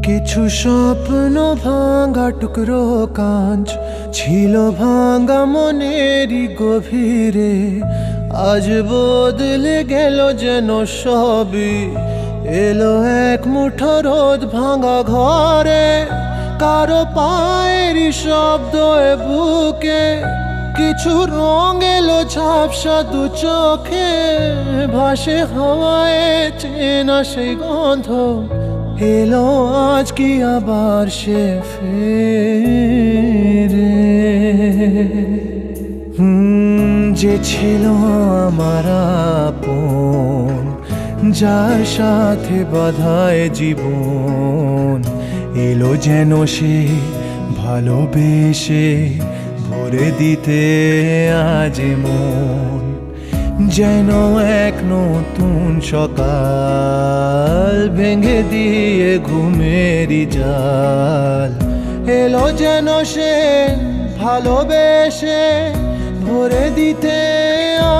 কিছু স্বপ্ন ভাঙা টুকরো কাঁচ ছিল ভাঙা মনেরই গভীরে, আজ বদলে গেল যেন সবই। এলো এক মুঠো রোদ ভাঙা ঘরে, কারো পায়েরই শব্দ এ বুকে, কিছু রং এলো ঝাপসা দু চোখে, ভাসে হাওয়ায় চেনা সেই গন্ধ। এলো আজ কি আবার সে ফেরে? যে ছিল আমার আপন, যার সাথে বাঁধায় জীবন, এলো যেন সে ভালোবেসে ভরে দিতে আজ মন। যেন এক নতুন সকাল ভেঙে দিয়ে ঘুমেরই জাল, এলো যেন সে ভালোবেসে ভরে দিতে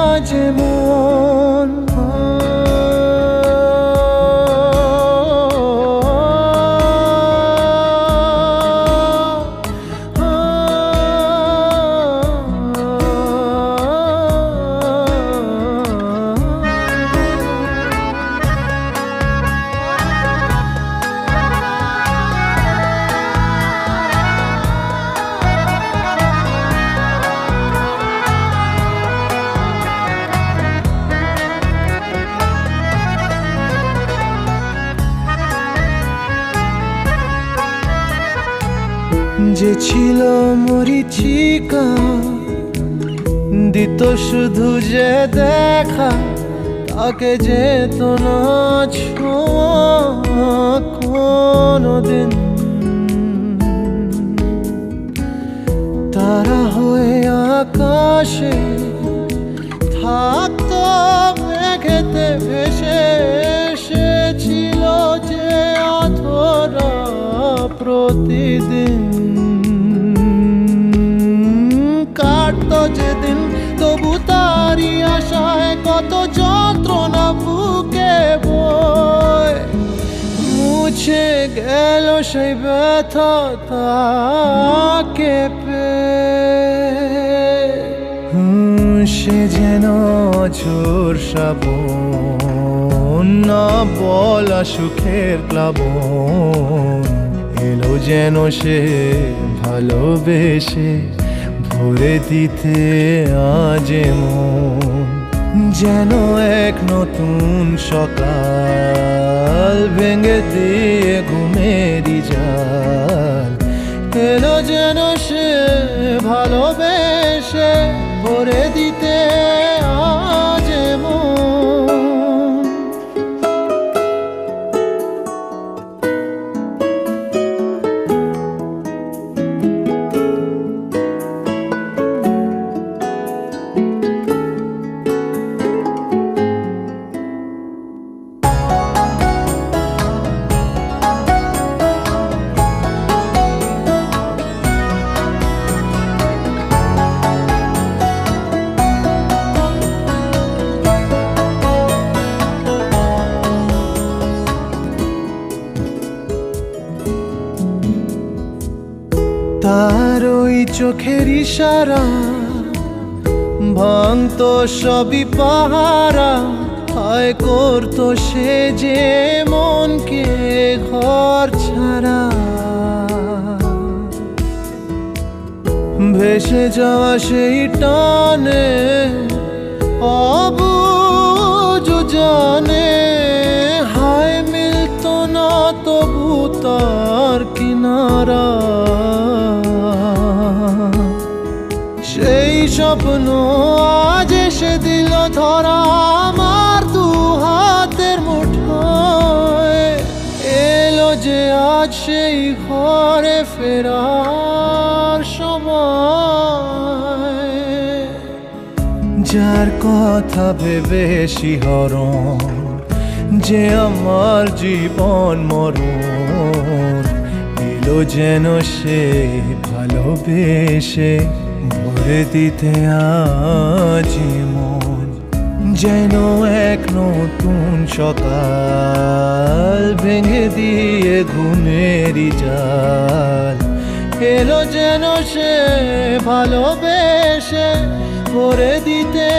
আজ মন। যে ছিল মরিচিকা, দিত শুধু যে দেখা, তাকে যেত না ছোঁয়া কোনোদিন। তারা হয়ে আকাশে থাকতো মেঘেতে ভেসে, এসেছিল যে অধরা প্রতিদিন। কাটতো যেদিন তবু তারি আশায় কত যন্ত্রণা বুকে বয়, মুছে গেল সেই ব্যথা তাকে পেয়ে। সে যেন ঝোর শ্রাবণ, না বলা সুখের প্লাবন, এলো যেন সে ভালোবেসে ভরে দিতে আজ মন। যেন এক নতুন সকাল ভেঙে দিয়ে ঘুমেরই জাল, এলো যেন সে ভালোবেসে ভরে দিতে আজ মন। তার ওই চোখের ইশারা ভাঙতো সবই পাহারা, হায় করতো সে যে মনকে ঘর ছাড়া। ভেসে যাওয়া সেই টানে অবুঝ জানে, হায় মিলতো না তবু তার কিনারা। সেই স্বপ্ন আজ এসে দিল ধরা আমার দু হাতের মুঠোয়, এলো যে আজ সেই ঘরে ফেরার সময়। যার কথা ভেবে শিহরণ, যে আমার জীবন মরণ, এলো যেন সে ভালোবেসে ভরে দিতে আজ মন। যেন এক নতুন সকাল ভেঙে দিয়ে ঘুমেরই জাল এলো যেন সে ভালোবেসে ভরে দিতে